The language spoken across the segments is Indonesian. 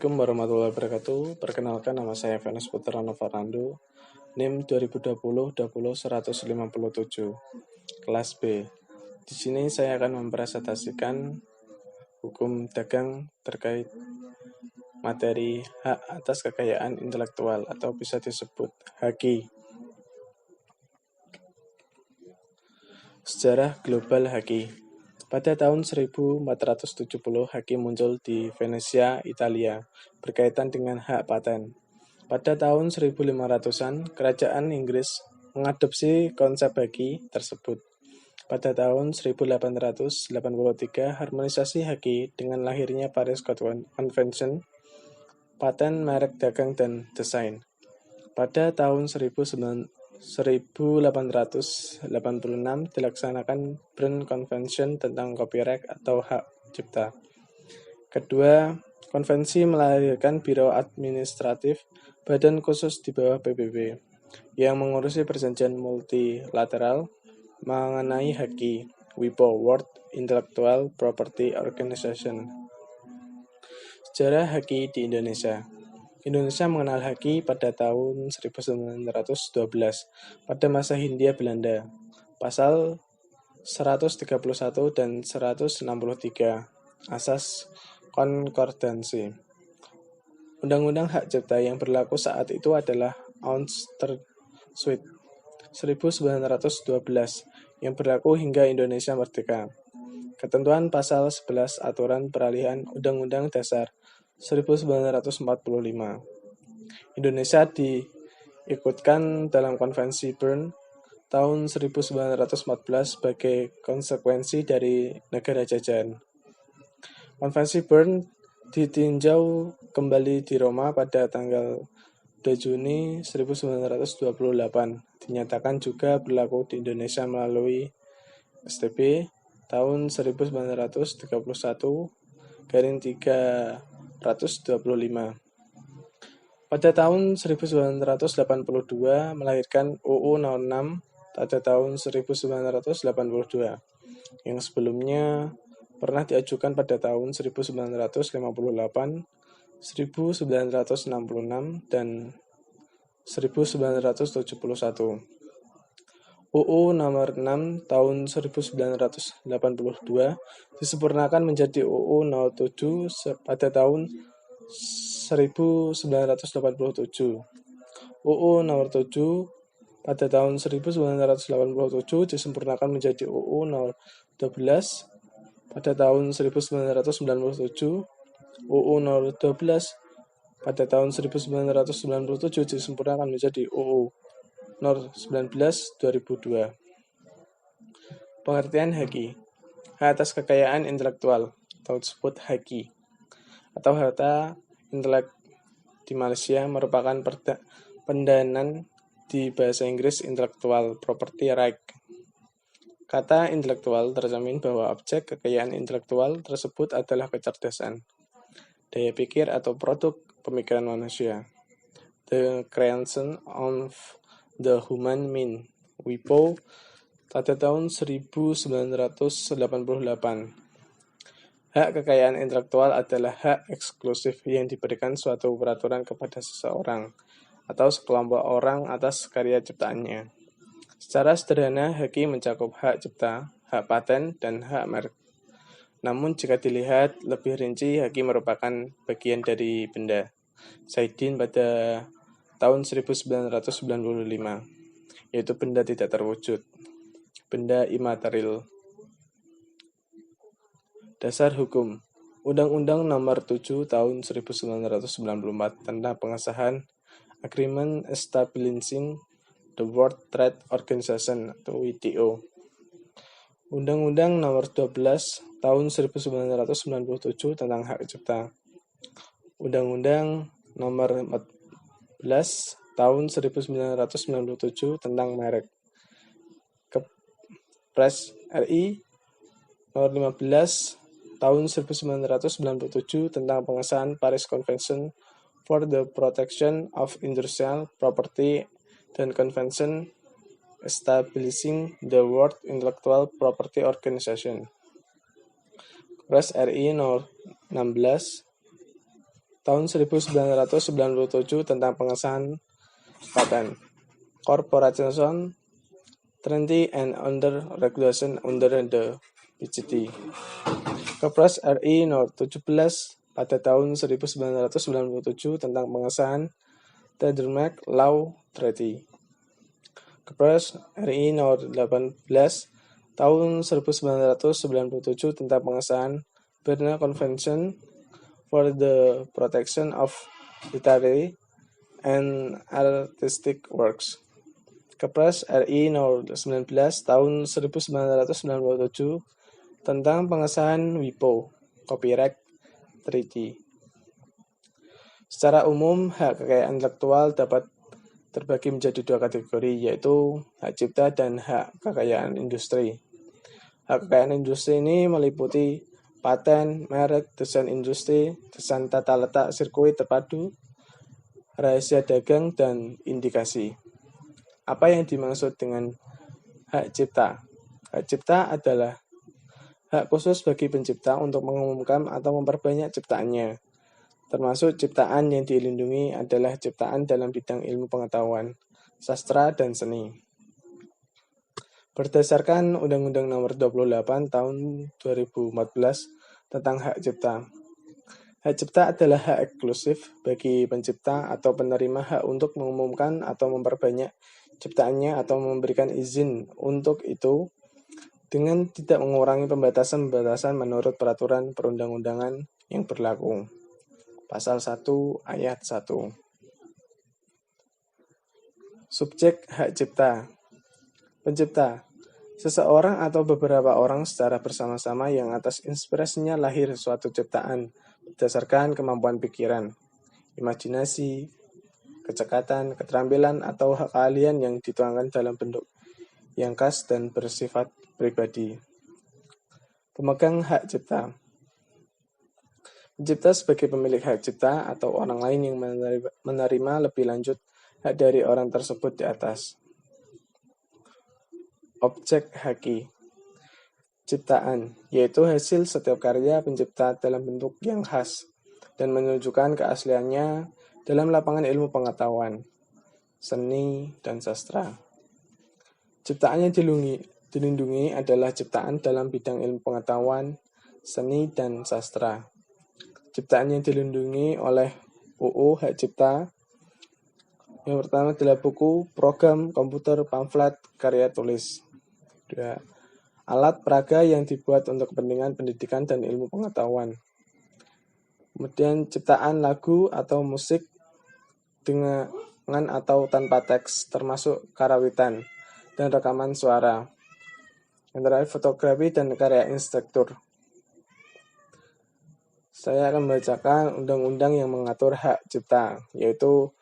Assalamualaikum warahmatullahi wabarakatuh. Perkenalkan, nama saya Venus Putrano Fernando, NIM 2020-20157, kelas B. Di sini saya akan mempresentasikan hukum dagang terkait materi hak atas kekayaan intelektual atau bisa disebut HAKI. Sejarah global HAKI. Pada tahun 1470, HAKI muncul di Venesia, Italia, berkaitan dengan hak paten. Pada tahun 1500-an, kerajaan Inggris mengadopsi konsep HAKI tersebut. Pada tahun 1883, harmonisasi HAKI dengan lahirnya Paris Convention, paten merek dagang dan desain. Pada tahun 1886 dilaksanakan Berne Convention tentang copyright atau hak cipta. Kedua, konvensi melahirkan Biro Administratif, badan khusus di bawah PBB, yang mengurusi perjanjian multilateral mengenai HAKI, WIPO, World Intellectual Property Organization. Sejarah HAKI di Indonesia. Indonesia mengenal HAKI pada tahun 1912 pada masa Hindia Belanda. Pasal 131 dan 163 Asas Konkordansi. Undang-undang hak cipta yang berlaku saat itu adalah Suite 1912 yang berlaku hingga Indonesia merdeka. Ketentuan pasal 11 Aturan Peralihan Undang-Undang Dasar 1945. Indonesia diikutkan dalam Konvensi Berne tahun 1914 sebagai konsekuensi dari negara jajahan. Konvensi Berne ditinjau kembali di Roma pada tanggal 2 Juni 1928. Dinyatakan juga berlaku di Indonesia melalui STB tahun 1931-325. Pada tahun 1982 melahirkan UU Nomor 6 pada tahun 1982 yang sebelumnya pernah diajukan pada tahun 1958, 1966, dan 1971. UU Nomor 6 tahun 1982 disempurnakan menjadi UU Nomor 7 pada tahun 1987. UU Nomor 7 pada tahun 1987 disempurnakan menjadi UU Nomor 12 pada tahun 1997. UU Nomor 12 pada tahun 1997 disempurnakan menjadi UU Nomor 19 2002. Pengertian HAKI. Hak atas kekayaan intelektual atau disebut HAKI atau harta intelek di Malaysia merupakan pendanaan di bahasa Inggris intellectual property right. Kata intelektual tercermin bahwa objek kekayaan intelektual tersebut adalah kecerdasan, daya pikir atau produk pemikiran manusia. The creation of the human mind, WIPO, pada tahun 1988. Hak kekayaan intelektual adalah hak eksklusif yang diberikan suatu peraturan kepada seseorang atau sekelompok orang atas karya ciptaannya. Secara sederhana, HAKI mencakup hak cipta, hak paten, dan hak merek. Namun jika dilihat lebih rinci, HAKI merupakan bagian dari benda. Saidin pada tahun 1995, yaitu benda tidak terwujud, benda imaterial. Dasar hukum. Undang-Undang Nomor 7 Tahun 1994 tentang pengesahan Agreement Establishing the World Trade Organization atau WTO. Undang-Undang Nomor 12 Tahun 1997 tentang hak cipta. Undang-Undang Nomor 14 Tahun 1997 tentang merek. Kepres RI Nomor 15 Tahun 1997 tentang pengesahan Paris Convention for the Protection of Industrial Property dan Convention Establishing the World Intellectual Property Organization. Kepres RI Nomor 16 tahun 1997 tentang pengesahan paten. Corporation Treaty and under regulation under the PCT. Kepres RI Nomor 17 pada tahun 1997 tentang pengesahan Trademark Law Treaty. Kepres RI Nomor 18 tahun 1997 tentang pengesahan Berne Convention for the Protection of Literary and Artistic Works. Kepres RI Nomor 19 tahun 1997 tentang pengesahan WIPO, Copyright Treaty. Secara umum, hak kekayaan intelektual dapat terbagi menjadi dua kategori, yaitu hak cipta dan hak kekayaan industri. Hak kekayaan industri ini meliputi paten, merek, desain industri, desain tata letak sirkuit terpadu, rahasia dagang, dan indikasi. Apa yang dimaksud dengan hak cipta? Hak cipta adalah hak khusus bagi pencipta untuk mengumumkan atau memperbanyak ciptaannya. Termasuk ciptaan yang dilindungi adalah ciptaan dalam bidang ilmu pengetahuan, sastra, dan seni. Berdasarkan Undang-Undang Nomor 28 Tahun 2014 tentang hak cipta. Hak cipta adalah hak eksklusif bagi pencipta atau penerima hak untuk mengumumkan atau memperbanyak ciptaannya atau memberikan izin untuk itu dengan tidak mengurangi pembatasan-pembatasan menurut peraturan perundang-undangan yang berlaku. Pasal 1 ayat 1. Subjek hak cipta. Pencipta. Seseorang atau beberapa orang secara bersama-sama yang atas inspirasinya lahir suatu ciptaan berdasarkan kemampuan pikiran, imajinasi, kecekatan, keterampilan, atau hak keahlian yang dituangkan dalam bentuk yang khas dan bersifat pribadi. Pemegang hak cipta. Pencipta sebagai pemilik hak cipta atau orang lain yang menerima lebih lanjut hak dari orang tersebut di atas. Objek haki. Ciptaan, yaitu hasil setiap karya pencipta dalam bentuk yang khas dan menunjukkan keasliannya dalam lapangan ilmu pengetahuan, seni, dan sastra. Ciptaan yang dilindungi adalah ciptaan dalam bidang ilmu pengetahuan, seni, dan sastra. Ciptaan yang dilindungi oleh UU Hak Cipta yang pertama adalah buku, program, komputer, pamflet, karya tulis. Dua, alat peraga yang dibuat untuk kepentingan pendidikan dan ilmu pengetahuan. Kemudian ciptaan lagu atau musik dengan atau tanpa teks, termasuk karawitan dan rekaman suara. Yang terakhir, fotografi dan karya instruktur. Saya akan membacakan undang-undang yang mengatur hak cipta, yaitu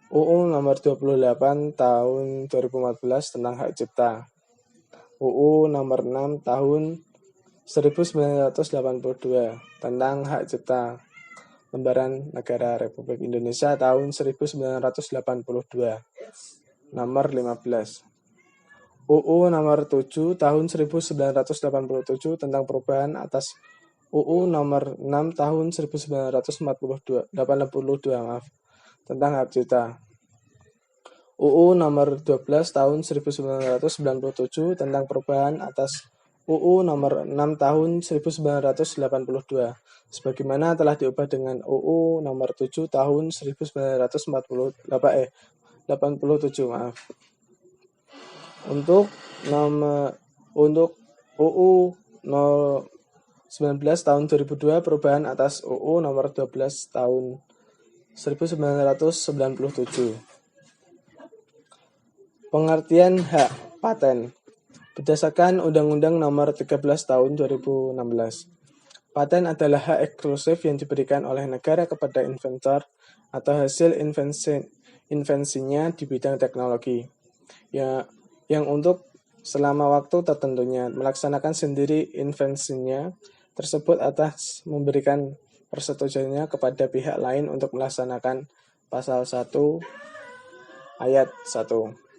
UU Nomor 28 Tahun 2014 tentang hak cipta. UU Nomor 6 Tahun 1982 tentang hak cipta. Lembaran Negara Republik Indonesia tahun 1982. Nomor 15. UU Nomor 7 Tahun 1987 tentang perubahan atas UU Nomor 6 Tahun 1982 tentang hak cipta. UU Nomor 12 Tahun 1997 tentang perubahan atas UU Nomor 6 Tahun 1982 sebagaimana telah diubah dengan UU Nomor 7 Tahun 1987. Untuk UU Nomor 19 Tahun 2002 perubahan atas UU Nomor 12 Tahun 1997. Pengertian hak paten. Berdasarkan Undang-Undang Nomor 13 Tahun 2016, paten adalah hak eksklusif yang diberikan oleh negara kepada inventor atau hasil invensinya di bidang teknologi, yang untuk selama waktu tertentunya melaksanakan sendiri invensinya tersebut atas memberikan persetujuannya kepada pihak lain untuk melaksanakan pasal 1 ayat 1.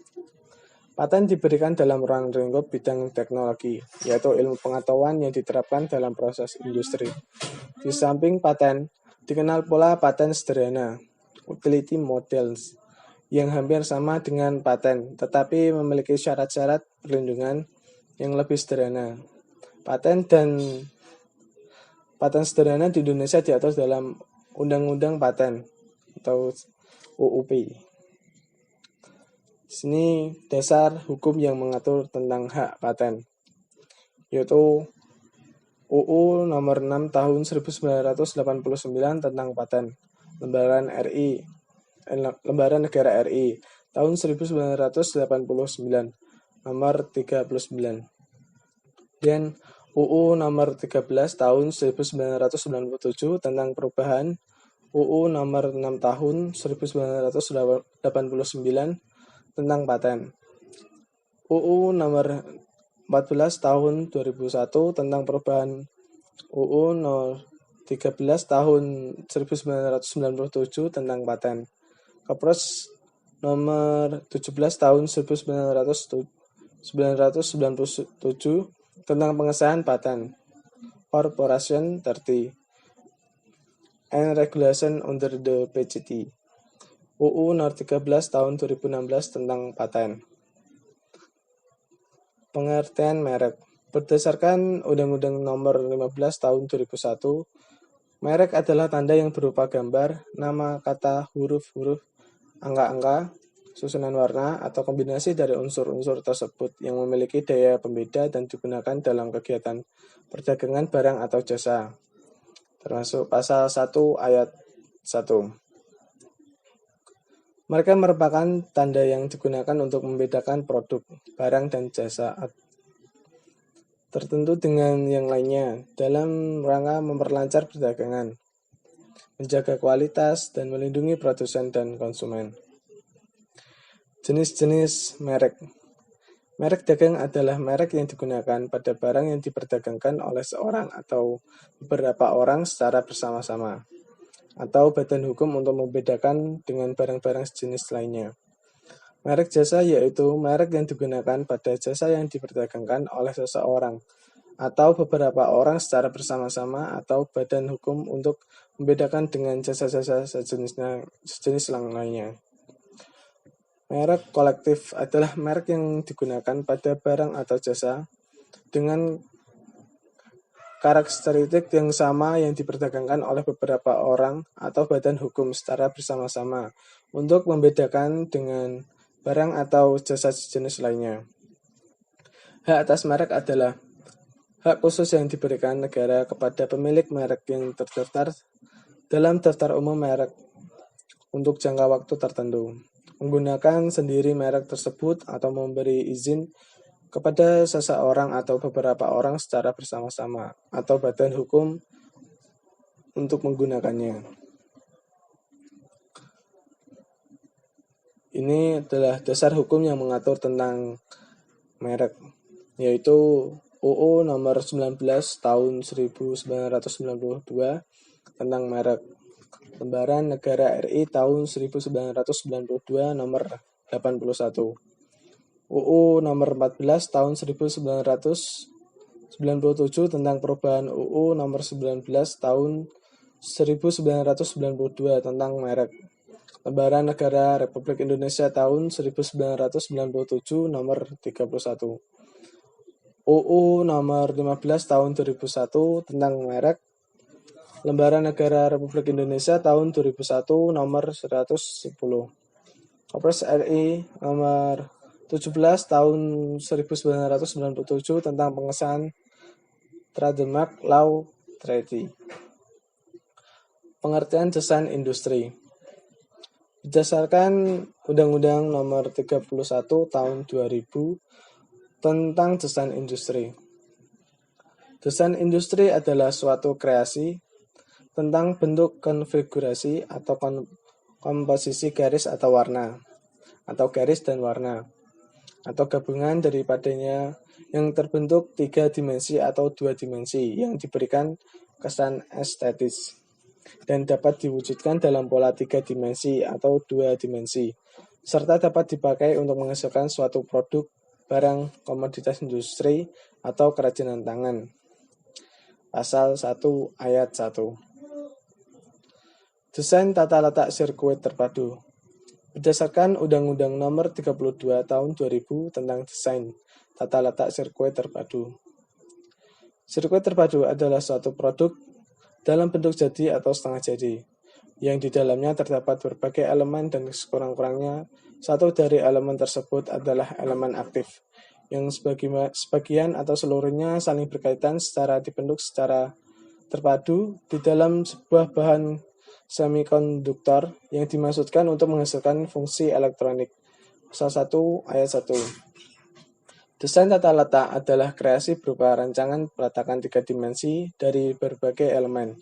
Paten diberikan dalam ruang lingkup bidang teknologi, yaitu ilmu pengetahuan yang diterapkan dalam proses industri. Di samping paten, Dikenal pula paten sederhana, utility models, yang hampir sama dengan paten, tetapi memiliki syarat-syarat perlindungan yang lebih sederhana. Paten sederhana di Indonesia diatur dalam Undang-Undang Paten atau UUP. Di sini dasar hukum yang mengatur tentang hak paten, yaitu UU nomor 6 tahun 1989 tentang paten, Lembaran Negara RI tahun 1989 nomor 39, dan UU nomor 13 tahun 1997 tentang perubahan UU nomor 6 tahun 1989 tentang paten, UU nomor 14 tahun 2001 tentang perubahan UU nomor 13 tahun 1997 tentang paten, Kepres nomor 17 tahun 1997 tentang pengesahan paten, Corporation 30 and Regulation under the PCT, UU nomor 13 tahun 2016 tentang paten. Pengertian merek. Berdasarkan Undang-Undang Nomor 15 Tahun 2001, merek adalah tanda yang berupa gambar, nama, kata, huruf-huruf, angka-angka, susunan warna, atau kombinasi dari unsur-unsur tersebut yang memiliki daya pembeda dan digunakan dalam kegiatan perdagangan barang atau jasa. Termasuk pasal 1 ayat 1. Mereka merupakan tanda yang digunakan untuk membedakan produk, barang, dan jasa tertentu dengan yang lainnya dalam rangka memperlancar perdagangan, menjaga kualitas, dan melindungi produsen dan konsumen. Jenis-jenis merek. Merek dagang adalah merek yang digunakan pada barang yang diperdagangkan oleh seorang atau beberapa orang secara bersama-sama, atau badan hukum untuk membedakan dengan barang-barang sejenis lainnya. Merek jasa yaitu merek yang digunakan pada jasa yang diperdagangkan oleh seseorang atau beberapa orang secara bersama-sama atau badan hukum untuk membedakan dengan jasa-jasa sejenis lainnya. Merek kolektif adalah merek yang digunakan pada barang atau jasa dengan karakteristik yang sama yang diperdagangkan oleh beberapa orang atau badan hukum secara bersama-sama untuk membedakan dengan barang atau jasa sejenis lainnya. Hak atas merek adalah hak khusus yang diberikan negara kepada pemilik merek yang terdaftar dalam daftar umum merek untuk jangka waktu tertentu, menggunakan sendiri merek tersebut atau memberi izin kepada seseorang atau beberapa orang secara bersama-sama atau badan hukum untuk menggunakannya. Ini adalah dasar hukum yang mengatur tentang merek, yaitu UU nomor 19 tahun 1992 tentang merek, Lembaran Negara RI tahun 1992 nomor 81, UU nomor 14 tahun 1997 tentang perubahan UU nomor 19 tahun 1992 tentang merek, Lembaran Negara Republik Indonesia tahun 1997 nomor 31, UU nomor 15 tahun 2001 tentang merek, Lembaran Negara Republik Indonesia tahun 2001 nomor 110, Kepres RI nomor 17 tahun 1997 tentang pengesahan Trademark Law Treaty. Pengertian desain industri. Berdasarkan Undang-Undang Nomor 31 Tahun 2000 tentang desain industri. Desain industri adalah suatu kreasi tentang bentuk konfigurasi atau komposisi garis atau warna, atau garis dan warna, atau gabungan daripadanya yang terbentuk 3 dimensi atau 2 dimensi yang diberikan kesan estetis dan dapat diwujudkan dalam pola 3 dimensi atau 2 dimensi, serta dapat dipakai untuk menghasilkan suatu produk, barang, komoditas industri, atau kerajinan tangan. Pasal 1 ayat 1. Desain tata letak sirkuit terpadu. Berdasarkan Undang-Undang Nomor 32 Tahun 2000 tentang desain tata letak sirkuit terpadu. Sirkuit terpadu adalah suatu produk dalam bentuk jadi atau setengah jadi, yang di dalamnya terdapat berbagai elemen dan sekurang-kurangnya satu dari elemen tersebut adalah elemen aktif, yang sebagian atau seluruhnya saling berkaitan secara dibentuk secara terpadu di dalam sebuah bahan semikonduktor yang dimaksudkan untuk menghasilkan fungsi elektronik. Pasal 1 ayat 1. Desain tata letak adalah kreasi berupa rancangan peletakan 3 dimensi dari berbagai elemen.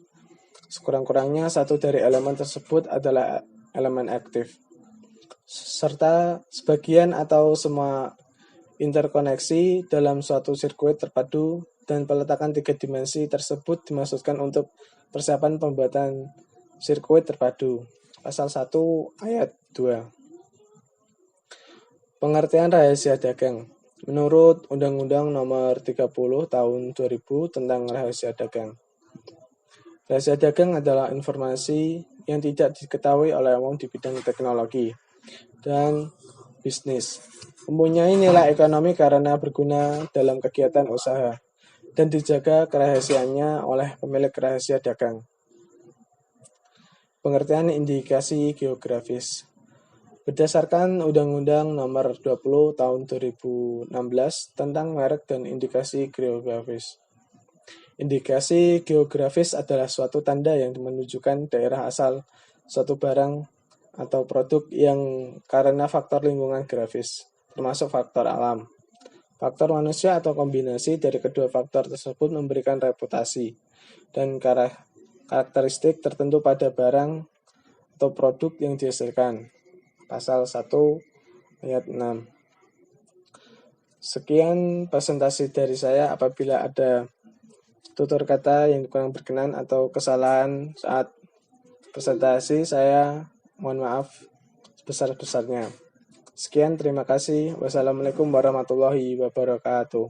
Sekurang-kurangnya satu dari elemen tersebut adalah elemen aktif, serta sebagian atau semua interkoneksi dalam suatu sirkuit terpadu, dan peletakan 3 dimensi tersebut dimaksudkan untuk persiapan pembuatan sirkuit terpadu. Pasal 1 ayat 2. Pengertian rahasia dagang. Menurut Undang-Undang Nomor 30 Tahun 2000 tentang rahasia dagang. Rahasia dagang adalah informasi yang tidak diketahui oleh umum di bidang teknologi dan bisnis. Mempunyai nilai ekonomi karena berguna dalam kegiatan usaha dan dijaga kerahasiaannya oleh pemilik rahasia dagang. Pengertian indikasi geografis. Berdasarkan Undang-Undang Nomor 20 Tahun 2016 tentang merek dan indikasi geografis. Indikasi geografis adalah suatu tanda yang menunjukkan daerah asal suatu barang atau produk yang karena faktor lingkungan grafis, termasuk faktor alam. Faktor manusia atau kombinasi dari kedua faktor tersebut memberikan reputasi dan karakteristik tertentu pada barang atau produk yang dihasilkan. Pasal 1 ayat 6. Sekian presentasi dari saya. Apabila ada tutur kata yang kurang berkenan atau kesalahan saat presentasi, saya mohon maaf sebesar-besarnya. Sekian, terima kasih. Wassalamualaikum warahmatullahi wabarakatuh.